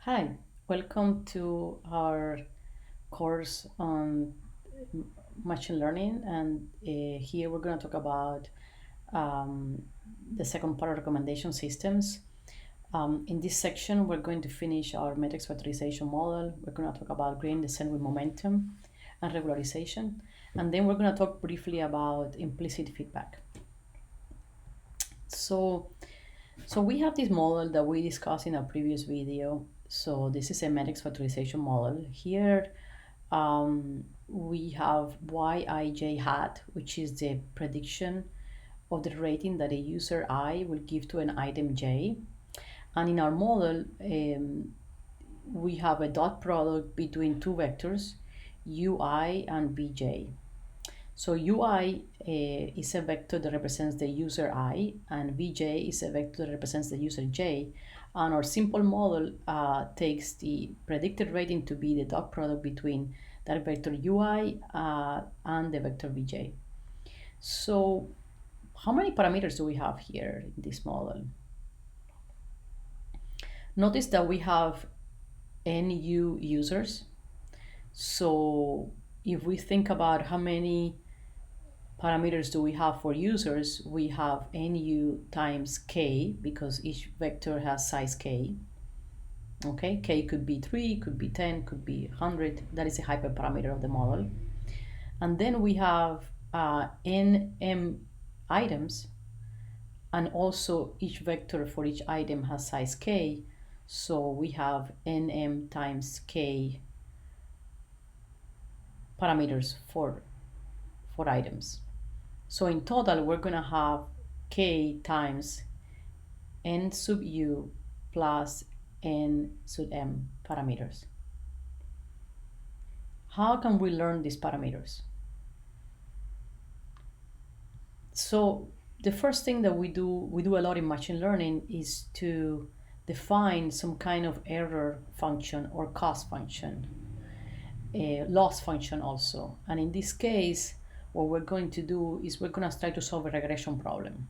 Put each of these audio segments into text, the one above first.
Hi, welcome to our course on machine learning. And here we're going to talk about um, the second part of recommendation systems. In this section, we're going to finish our metrics factorization model. We're going to talk about gradient descent with momentum and regularization. And then we're going to talk briefly about implicit feedback. So, so we have this model that we discussed in a previous video. So this is a metrics factorization model. Here we have yij hat, which is the prediction of the rating that a user I will give to an item j. And in our model, we have a dot product between two vectors, ui and bj. So ui is a vector that represents the user I, and vj is a vector that represents the user j. And our simple model takes the predicted rating to be the dot product between that vector ui and the vector vj. So how many parameters do we have here in this model? Notice that we have nu users. So if we think about how many parameters do we have for users, we have nu times k, because each vector has size k. Okay, k could be 3, could be 10, could be 100. That is a hyperparameter of the model. And then we have nm items, and also each vector for each item has size k. So we have nm times k parameters for items. So in total, we're going to have k times n sub u plus n sub m parameters. How can we learn these parameters? So the first thing that we do a lot in machine learning is to define some kind of error function or cost function, a loss function also. And in this case, what we're going to do is we're going to try to solve a regression problem.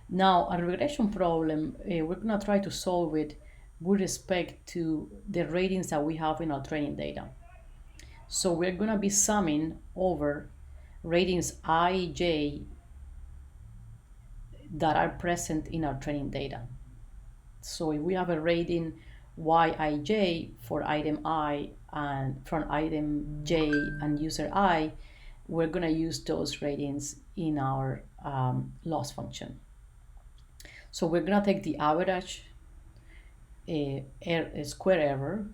Now, a regression problem, we're going to try to solve it with respect to the ratings that we have in our training data. So we're going to be summing over ratings I, j that are present in our training data. So if we have a rating yij for item I and from item j and user I, we're going to use those ratings in our loss function. So we're going to take the average square error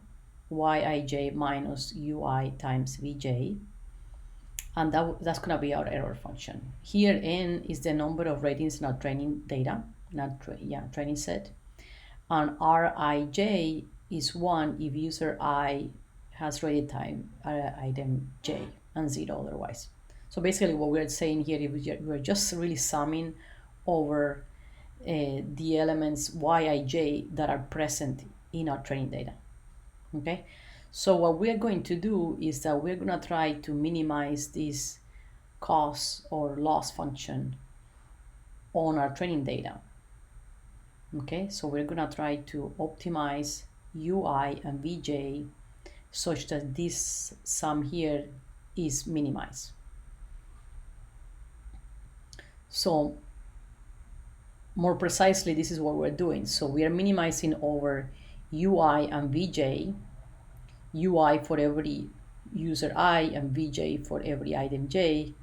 yij minus ui times vj, and that's going to be our error function. Here n is the number of ratings in our training data, training set, and rij is 1 if user I has rated time item j and 0 otherwise. So basically what we're saying here is we're just really summing over the elements yij that are present in our training data. Okay, so what we're going to do is that we're going to try to minimize this cost or loss function on our training data. Okay, so we're going to try to optimize ui and vj such that this sum here is minimized. So more precisely, this is what we're doing. So we are minimizing over ui and vj, ui for every user I and vj for every item j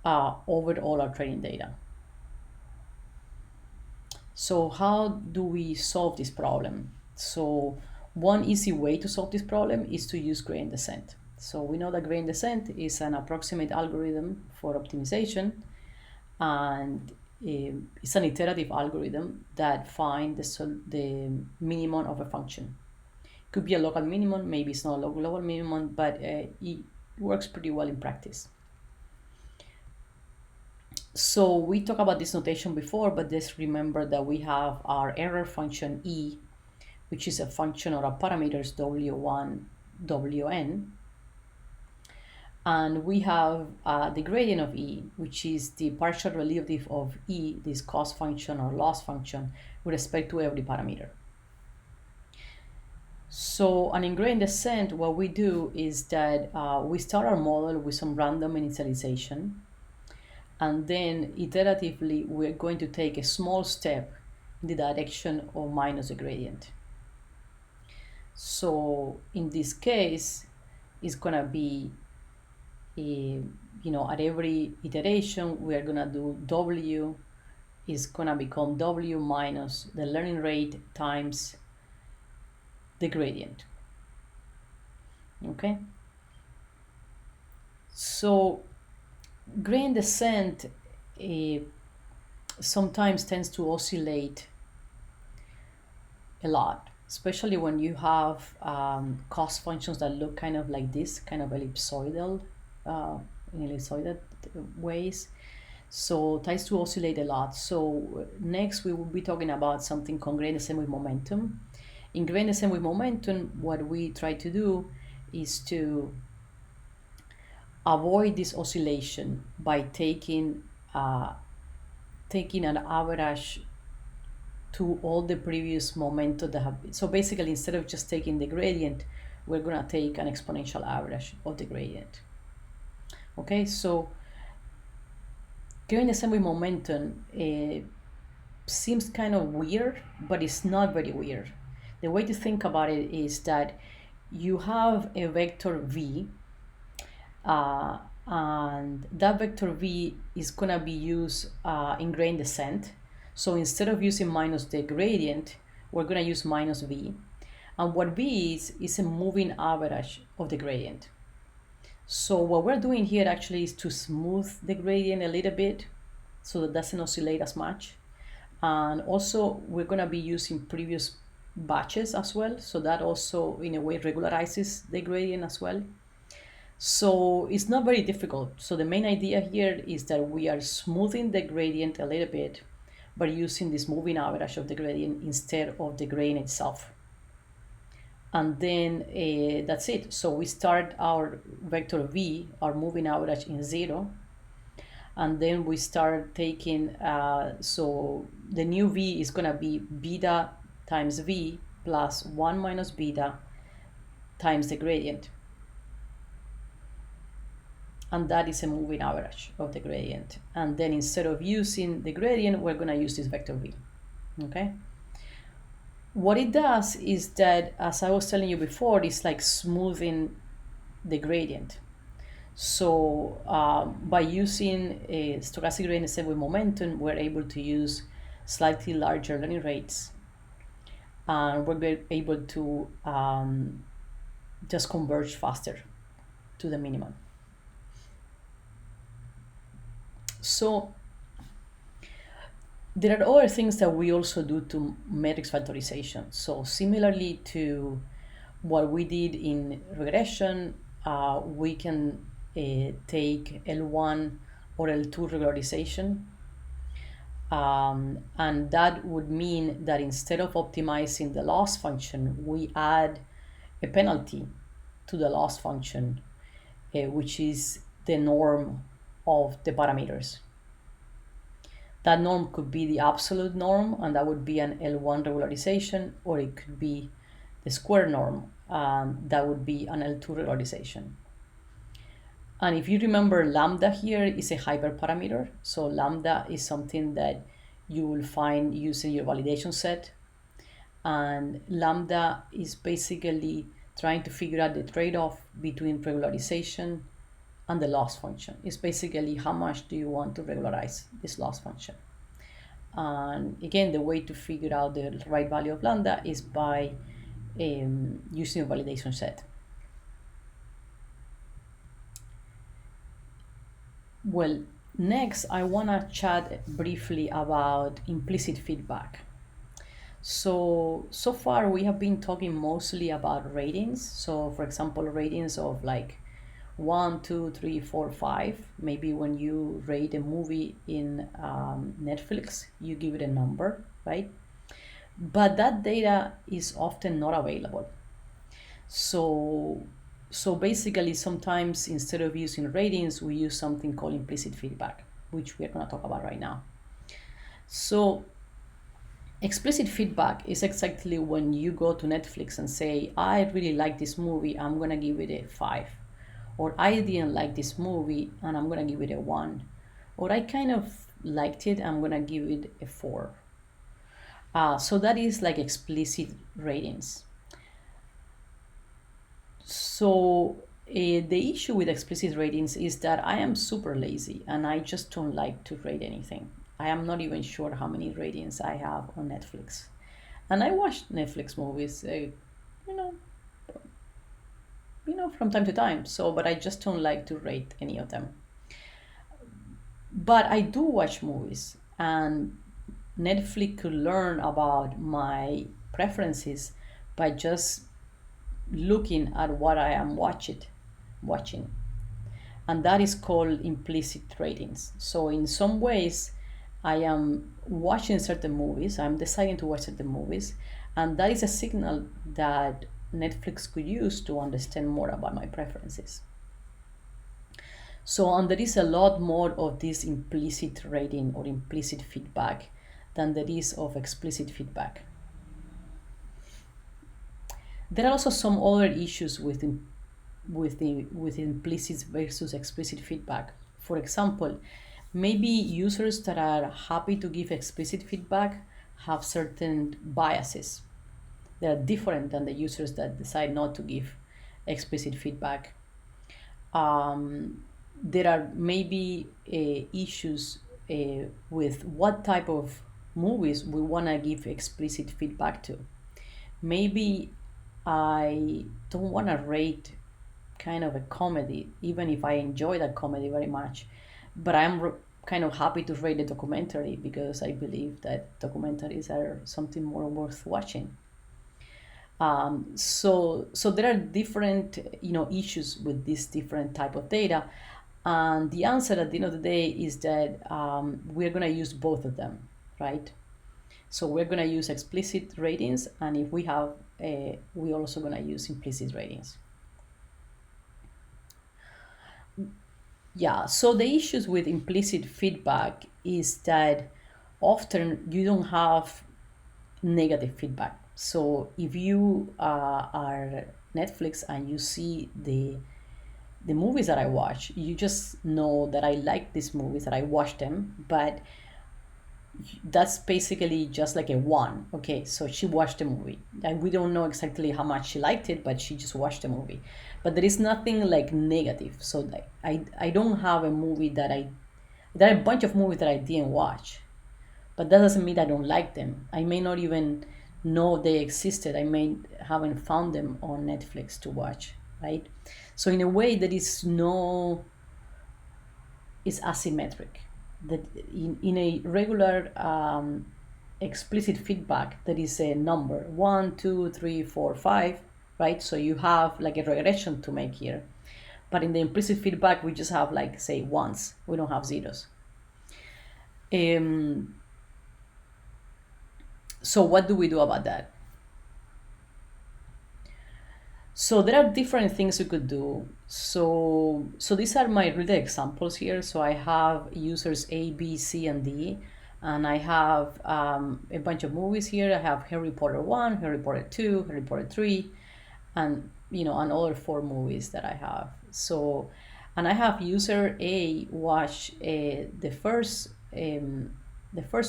over all our training data. So how do we solve this problem? So one easy way to solve this problem is to use gradient descent. So we know that gradient descent is an approximate algorithm for optimization, and it's an iterative algorithm that finds the minimum of a function. Could be a local minimum, maybe it's not a global minimum, but it works pretty well in practice. So we talked about this notation before, but just remember that we have our error function e, which is a function of our parameters w1, wn. And we have the gradient of e, which is the partial derivative of e, this cost function or loss function, with respect to every parameter. So an gradient descent, what we do is that we start our model with some random initialization, and then iteratively we're going to take a small step in the direction of minus the gradient. So in this case, it's gonna be at every iteration we are gonna do W is gonna become W minus the learning rate times the gradient. Okay, so gradient descent sometimes tends to oscillate a lot, especially when you have cost functions that look kind of like this, kind of ellipsoidal, in ellipsoidal ways. So tends to oscillate a lot. So next we will be talking about something called gradient descent with momentum. In gradient descent with momentum, what we try to do is to avoid this oscillation by taking an average to all the previous momentum that have been. So basically, instead of just taking the gradient, we're going to take an exponential average of the gradient. Okay, so gradient descent with momentum seems kind of weird, but it's not very weird. The way to think about it is that you have a vector v, and that vector v is going to be used in gradient descent. So instead of using minus the gradient, we're going to use minus v. And what v is a moving average of the gradient. So what we're doing here actually is to smooth the gradient a little bit so that it doesn't oscillate as much. And also we're going to be using previous batches as well. So that also in a way regularizes the gradient as well. So it's not very difficult. So the main idea here is that we are smoothing the gradient a little bit by using this moving average of the gradient instead of the gradient itself. And then that's it. So we start our vector v, our moving average, in 0. And then we start taking, so the new v is going to be beta times v plus 1 minus beta times the gradient. And that is a moving average of the gradient. And then instead of using the gradient, we're going to use this vector v. Okay. What it does is that, as I was telling you before, it's like smoothing the gradient. So by using a stochastic gradient descent with momentum, we're able to use slightly larger learning rates, and we're able to just converge faster to the minimum. So there are other things that we also do to matrix factorization. So similarly to what we did in regression, we can take L1 or L2 regularization. And that would mean that instead of optimizing the loss function, we add a penalty to the loss function, which is the norm of the parameters. That norm could be the absolute norm, and that would be an L1 regularization, or it could be the square norm, and that would be an L2 regularization. And if you remember, lambda here is a hyperparameter. So lambda is something that you will find using your validation set. And lambda is basically trying to figure out the trade-off between regularization and the loss function. It's basically how much do you want to regularize this loss function. And again, the way to figure out the right value of lambda is by using a validation set. Well, next I want to chat briefly about implicit feedback. So far we have been talking mostly about ratings. So for example, ratings of like 1, 2, 3, 4, 5. Maybe when you rate a movie in Netflix, you give it a number, right? But that data is often not available. So basically, sometimes instead of using ratings, we use something called implicit feedback, which we're going to talk about right now. So Explicit feedback is exactly when you go to Netflix and say, I really like this movie, I'm gonna give it a 5. Or I didn't like this movie and I'm gonna give it a 1. Or I kind of liked it, I'm gonna give it a 4. So that is like explicit ratings. So the issue with explicit ratings is that I am super lazy and I just don't like to rate anything. I am not even sure how many ratings I have on Netflix. And I watch Netflix movies, you know, from time to time. So, but I just don't like to rate any of them. But I do watch movies, and Netflix could learn about my preferences by just looking at what I am watching. And that is called implicit ratings. So in some ways, I am watching certain movies, I'm deciding to watch certain movies, and that is a signal that Netflix could use to understand more about my preferences. So, and there is a lot more of this implicit rating or implicit feedback than there is of explicit feedback. There are also some other issues with implicit versus explicit feedback. For example, maybe users that are happy to give explicit feedback have certain biases. They are different than the users that decide not to give explicit feedback. There are maybe issues with what type of movies we want to give explicit feedback to. Maybe I don't want to rate kind of a comedy, even if I enjoy that comedy very much. But kind of happy to rate a documentary because I believe that documentaries are something more worth watching. So there are different issues with this different type of data, and the answer at the end of the day is that we're going to use both of them, right? So we're going to use explicit ratings, and if we have, we're also going to use implicit ratings. Yeah, so the issues with implicit feedback is that often you don't have negative feedback. So if you are Netflix and you see the movies that I watch, you just know that I like these movies, that I watch them, but that's basically just like a 1. Okay, so she watched the movie and we don't know exactly how much she liked it, but she just watched the movie. But there is nothing like negative. So like I don't have a movie that I there are a bunch of movies that I didn't watch, but that doesn't mean I don't like them. I may not even know they existed. I may haven't found them on Netflix to watch, right? So in a way, there is no, it's asymmetric. That in a regular explicit feedback, there is a number 1, 2, 3, 4, 5, right? So you have like a regression to make here. But in the implicit feedback, we just have like say ones. We don't have zeros. Um, so what do we do about that? So there are different things you could do. So these are my real examples here. So I have users A, B, C, and D, and I have a bunch of movies here. I have Harry Potter 1, Harry Potter 2, Harry Potter 3, and another 4 movies that I have. So, and I have user A watch the first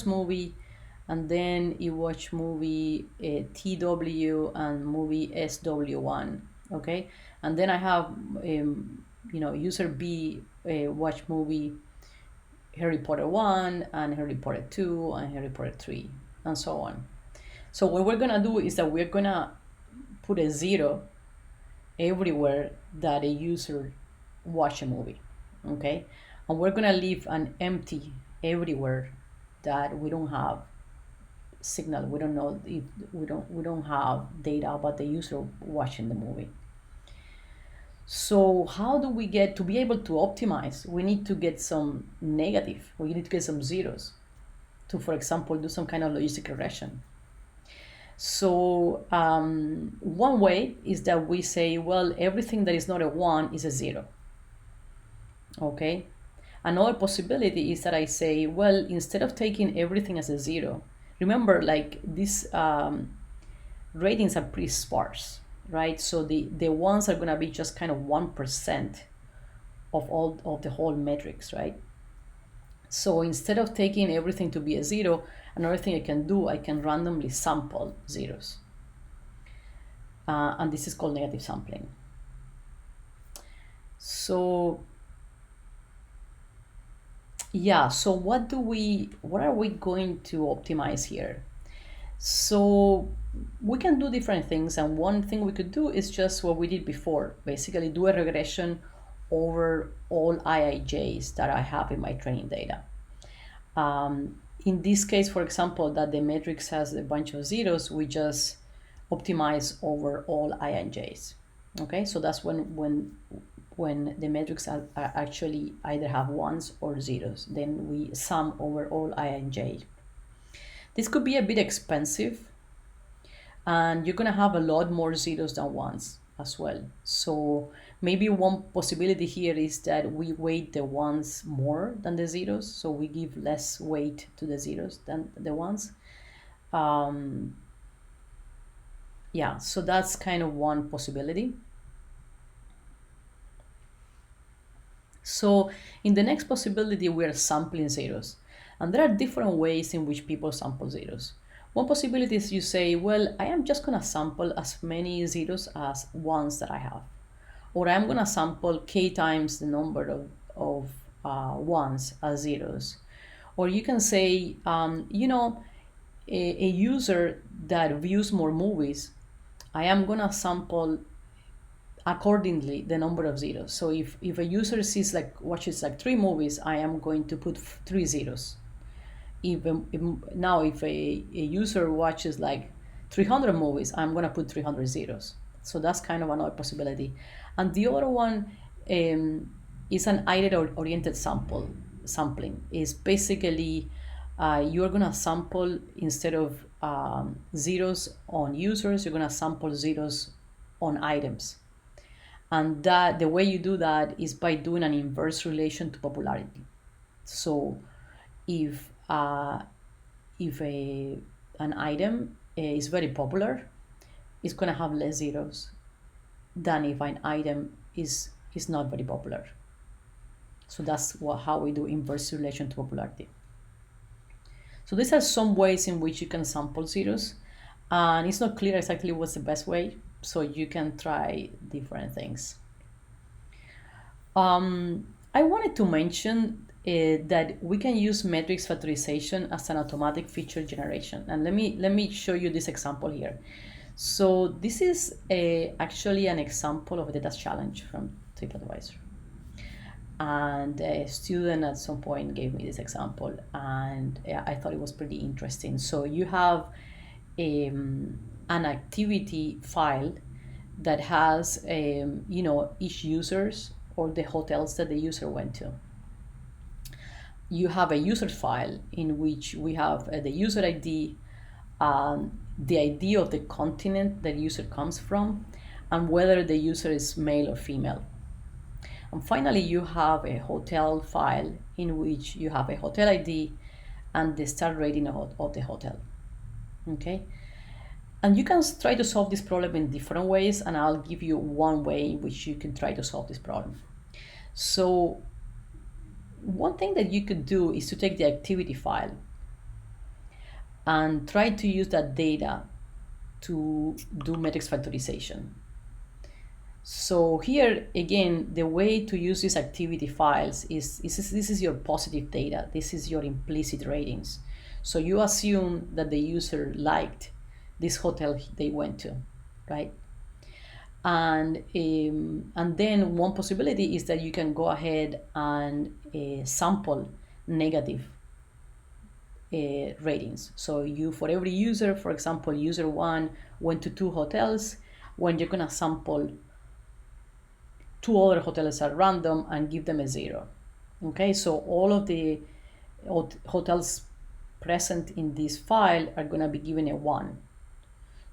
movie, and then you watch movie TW and movie SW1. Okay, and then I have user B watch movie Harry Potter 1 and Harry Potter 2 and Harry Potter 3 and so on. So what we're gonna do is that we're gonna put a 0 everywhere that a user watch a movie. Okay, and we're gonna leave an empty everywhere that we don't have signal. We don't know if we don't have data about the user watching the movie. So how do we get to be able to optimize? We need to get some negative. We need to get some zeros to, for example, do some kind of logistic regression. So one way is that we say, well, everything that is not a 1 is a 0. Okay. Another possibility is that I say, well, instead of taking everything as a 0, Remember, like these ratings are pretty sparse, right? So the ones are gonna be just kind of 1% of all of the whole metrics, right? So instead of taking everything to be a zero, another thing I can do, I can randomly sample zeros. And this is called negative sampling. So yeah, so what are we going to optimize here? So we can do different things, and one thing we could do is just what we did before, basically do a regression over all IIJs that I have in my training data. In this case, for example, that the matrix has a bunch of zeros, we just optimize over all IIJs. Okay, so that's when the matrix are actually either have ones or zeros. Then we sum over all IIJ. This could be a bit expensive, and you're gonna have a lot more zeros than ones as well. So maybe one possibility here is that we weight the ones more than the zeros, so we give less weight to the zeros than the ones. Yeah, so that's kind of one possibility. So in the next possibility, we are sampling zeros. And there are different ways in which people sample zeros. One possibility is you say, well, I am just going to sample as many zeros as ones that I have. Or I'm going to sample k times the number of ones as zeros. Or you can say, a user that views more movies, I am going to sample accordingly the number of zeros. So if a user sees watches like 3 movies, I am going to put 3 zeros. If a user watches like 300 movies, I'm going to put 300 zeros. So that's kind of another possibility. And the other one is an item-oriented sampling. Is basically you're going to sample instead of zeros on users, you're going to sample zeros on items. And that the way you do that is by doing an inverse relation to popularity. So if an item is very popular, it's going to have less zeros than if an item is not very popular. So that's how we do inverse relation to popularity. So these are some ways in which you can sample zeros, and it's not clear exactly what's the best way, so you can try different things. I wanted to mention that we can use metrics factorization as an automatic feature generation. And let me show you this example here. So this is actually an example of a data challenge from TripAdvisor. And a student at some point gave me this example, and I thought it was pretty interesting. So you have an activity file that has each users or the hotels that the user went to. You have a user file in which we have the user ID, the ID of the continent that user comes from, and whether the user is male or female. And finally, you have a hotel file in which you have a hotel ID and the star rating of the hotel. Okay? And you can try to solve this problem in different ways, and I'll give you one way in which you can try to solve this problem. So one thing that you could do is to take the activity file and try to use that data to do metrics factorization. So here again, the way to use these activity files is this is your positive data. This is your implicit ratings. So you assume that the user liked this hotel they went to, right? And then one possibility is that you can go ahead and sample negative ratings. So you, for every user, for example, user 1 went to 2 hotels, when you're gonna sample 2 other hotels at random and give them a 0. Okay, so all of the hotels present in this file are gonna be given a 1.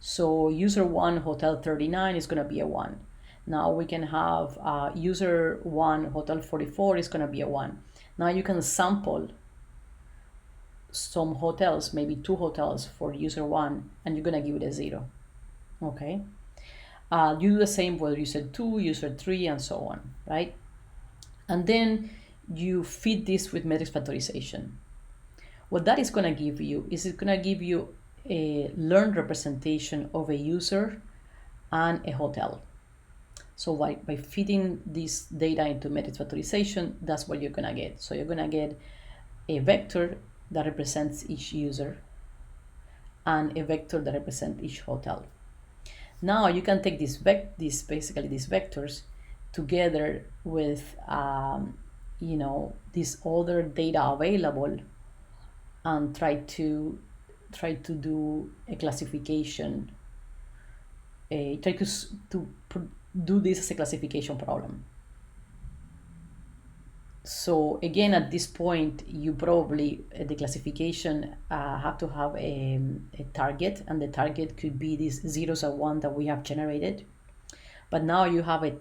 So user 1, hotel 39 is gonna be a 1. Now we can have user 1, hotel 44 is gonna be a 1. Now you can sample some hotels, maybe 2 hotels for user 1, and you're gonna give it a 0. Okay. You do the same for user 2, user 3, and so on, right? And then you feed this with matrix factorization. What that is going to give you is it's going to give you a learned representation of a user and a hotel. So by feeding this data into matrix factorization, that's what you're going to get. So you're going to get a vector that represents each user and a vector that represents each hotel. Now you can take these vectors together with this other data available and try to do a classification. Try to do this as a classification problem. So again, at this point, you probably the classification have to have a target, and the target could be these zeros and one that we have generated. But now you have a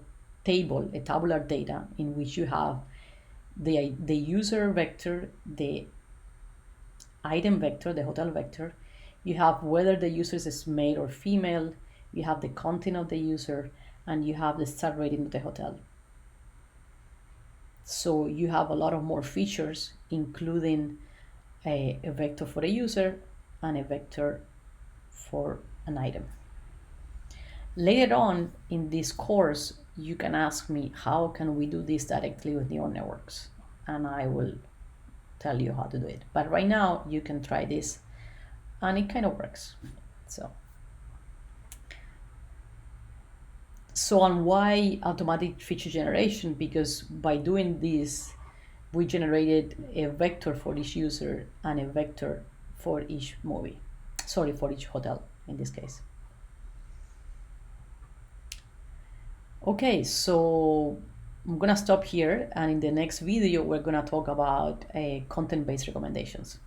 table, a tabular data, in which you have the user vector, the item vector, the hotel vector. You have whether the user is male or female. You have the content of the user, and you have the star rating of the hotel. So you have a lot of more features, including a vector for a user and a vector for an item. Later on in this course, you can ask me, how can we do this directly with neural networks? And I will tell you how to do it. But right now, you can try this, and it kind of works. So on why automatic feature generation? Because by doing this, we generated a vector for each user and a vector for each movie. Sorry, for each hotel in this case. Okay, so I'm gonna stop here, and in the next video, we're gonna talk about content-based recommendations.